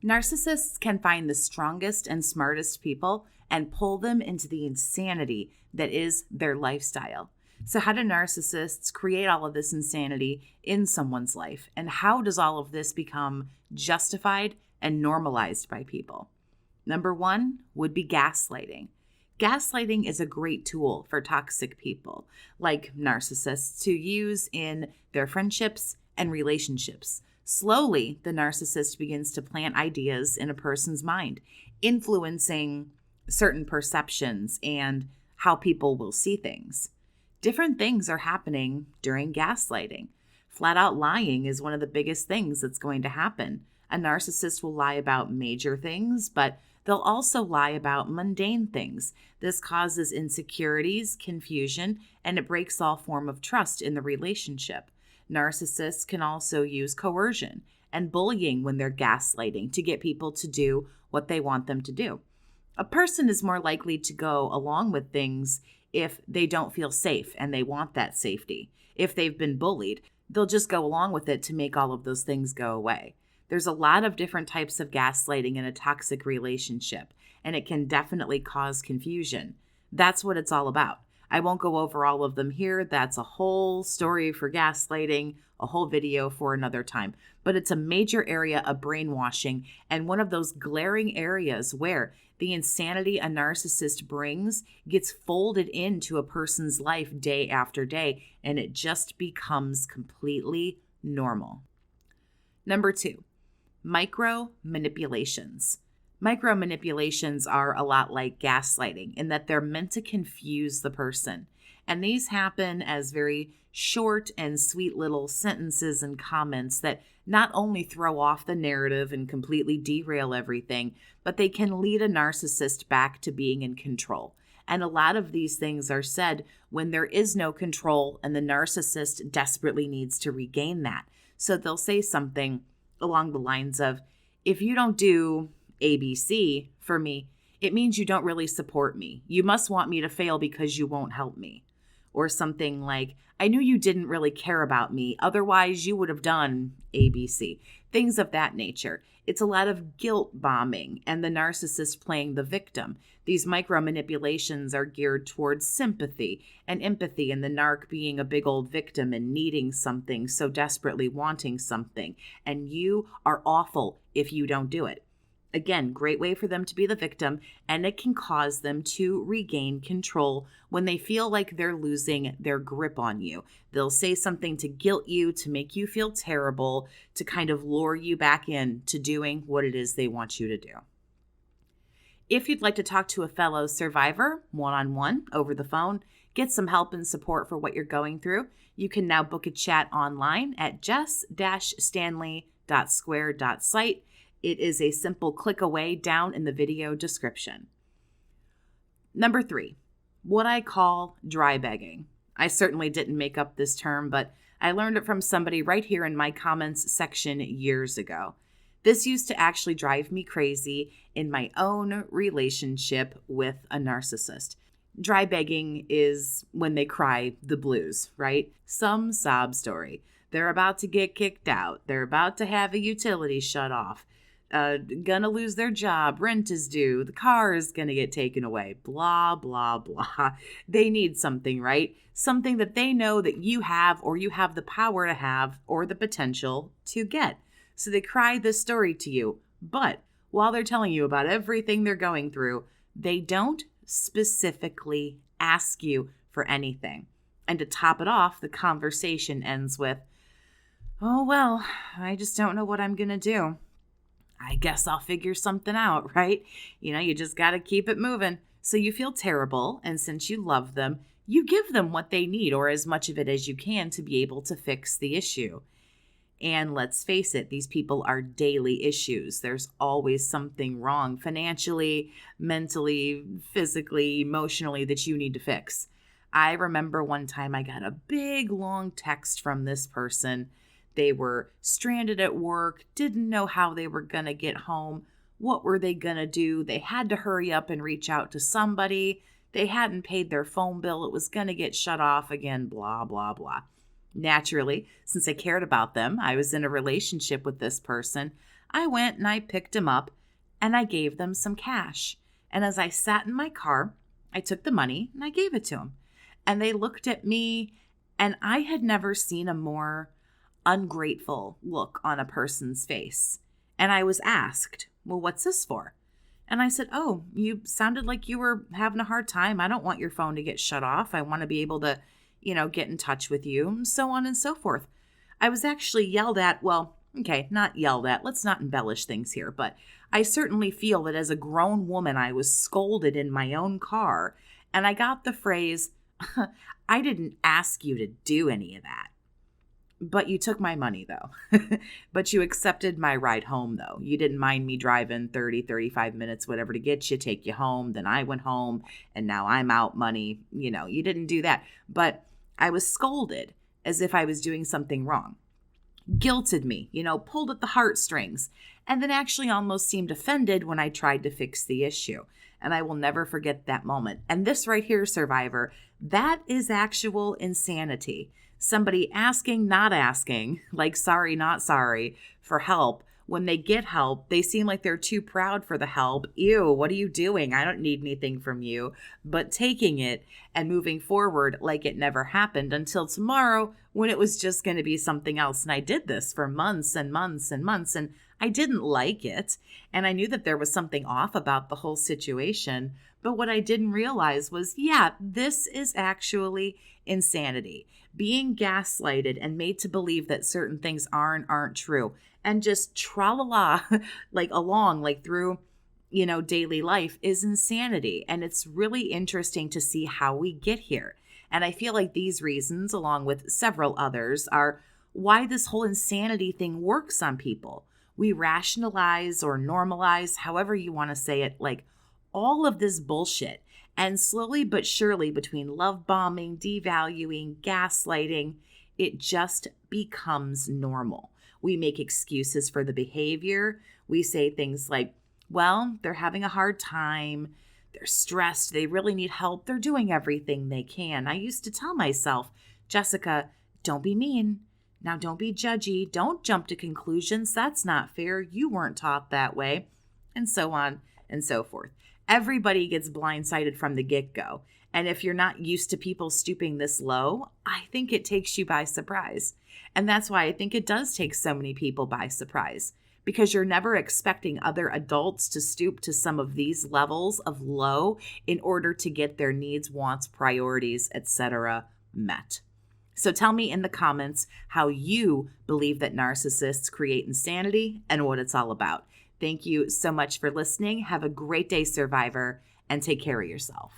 Narcissists can find the strongest and smartest people and pull them into the insanity that is their lifestyle. So, how do narcissists create all of this insanity in someone's life? And how does all of this become justified and normalized by people? Number one would be gaslighting. Gaslighting is a great tool for toxic people, like narcissists, to use in their friendships and relationships. Slowly, the narcissist begins to plant ideas in a person's mind, influencing certain perceptions and how people will see things. Different things are happening during gaslighting. Flat out lying is one of the biggest things that's going to happen. A narcissist will lie about major things, but they'll also lie about mundane things. This causes insecurities, confusion, and it breaks all form of trust in the relationship. Narcissists can also use coercion and bullying when they're gaslighting to get people to do what they want them to do. A person is more likely to go along with things if they don't feel safe and they want that safety. If they've been bullied, they'll just go along with it to make all of those things go away. There's a lot of different types of gaslighting in a toxic relationship, and it can definitely cause confusion. That's what it's all about. I won't go over all of them here. That's a whole story for gaslighting, a whole video for another time. But it's a major area of brainwashing and one of those glaring areas where the insanity a narcissist brings gets folded into a person's life day after day, and it just becomes completely normal. Number two, micro manipulations. Micro manipulations are a lot like gaslighting in that they're meant to confuse the person. And these happen as very short and sweet little sentences and comments that not only throw off the narrative and completely derail everything, but they can lead a narcissist back to being in control. And a lot of these things are said when there is no control and the narcissist desperately needs to regain that. So they'll say something along the lines of, if you don't do ABC for me, it means you don't really support me. You must want me to fail because you won't help me. Or something like, I knew you didn't really care about me. Otherwise, you would have done ABC. Things of that nature. It's a lot of guilt bombing and the narcissist playing the victim. These micro manipulations are geared towards sympathy and empathy, and the narc being a big old victim and needing something, so desperately wanting something. And you are awful if you don't do it. Again, great way for them to be the victim, and it can cause them to regain control when they feel like they're losing their grip on you. They'll say something to guilt you, to make you feel terrible, to kind of lure you back in to doing what it is they want you to do. If you'd like to talk to a fellow survivor one-on-one over the phone, get some help and support for what you're going through, you can now book a chat online at jess-stanley.square.site. It is a simple click away down in the video description. Number three, what I call dry begging. I certainly didn't make up this term, but I learned it from somebody right here in my comments section years ago. This used to actually drive me crazy in my own relationship with a narcissist. Dry begging is when they cry the blues, right? Some sob story. They're about to get kicked out. They're about to have a utility shut off. Gonna lose their job, rent is due, the car is gonna get taken away, blah, blah, blah. They need something, right? Something that they know that you have, or you have the power to have, or the potential to get. So they cry this story to you, but while they're telling you about everything they're going through, they don't specifically ask you for anything. And to top it off, the conversation ends with, oh, well, I just don't know what I'm gonna do. I guess I'll figure something out, right? You just got to keep it moving. So you feel terrible. And since you love them, you give them what they need, or as much of it as you can, to be able to fix the issue. And let's face it, these people are daily issues. There's always something wrong financially, mentally, physically, emotionally that you need to fix. I remember one time I got a big long text from this person. They were stranded at work, didn't know how they were going to get home. What were they going to do? They had to hurry up and reach out to somebody. They hadn't paid their phone bill. It was going to get shut off again, blah, blah, blah. Naturally, since I cared about them, I was in a relationship with this person. I went and I picked them up and I gave them some cash. And as I sat in my car, I took the money and I gave it to them. And they looked at me, and I had never seen a more ungrateful look on a person's face. And I was asked, well, what's this for? And I said, oh, you sounded like you were having a hard time. I don't want your phone to get shut off. I want to be able to, get in touch with you, and so on and so forth. I was actually yelled at. Well, okay, not yelled at. Let's not embellish things here. But I certainly feel that as a grown woman, I was scolded in my own car. And I got the phrase, I didn't ask you to do any of that. But you took my money, though. But you accepted my ride home, though. You didn't mind me driving 30, 35 minutes, whatever, to get you, take you home. Then I went home, and now I'm out money. You didn't do that. But I was scolded as if I was doing something wrong. Guilted me, pulled at the heartstrings, and then actually almost seemed offended when I tried to fix the issue. And I will never forget that moment. And this right here, survivor, that is actual insanity. Somebody asking, not asking, like sorry, not sorry, for help. When they get help, they seem like they're too proud for the help. Ew, what are you doing? I don't need anything from you. But taking it and moving forward like it never happened until tomorrow, when it was just going to be something else. And I did this for months and months and months, and I didn't like it. And I knew that there was something off about the whole situation. But what I didn't realize was, this is actually insanity. Being gaslighted and made to believe that certain things aren't true, and just tra-la-la along through daily life is insanity. And it's really interesting to see how we get here. And I feel like these reasons, along with several others, are why this whole insanity thing works on people. We rationalize or normalize, however you want to say it, all of this bullshit. And slowly but surely, between love bombing, devaluing, gaslighting, it just becomes normal. We make excuses for the behavior. We say things like, well, they're having a hard time. They're stressed. They really need help. They're doing everything they can. I used to tell myself, Jessica, don't be mean. Now, don't be judgy. Don't jump to conclusions. That's not fair. You weren't taught that way. And so on and so forth. Everybody gets blindsided from the get-go. And if you're not used to people stooping this low, I think it takes you by surprise. And that's why I think it does take so many people by surprise, because you're never expecting other adults to stoop to some of these levels of low in order to get their needs, wants, priorities, etc. met. So tell me in the comments how you believe that narcissists create insanity and what it's all about. Thank you so much for listening. Have a great day, survivor, and take care of yourself.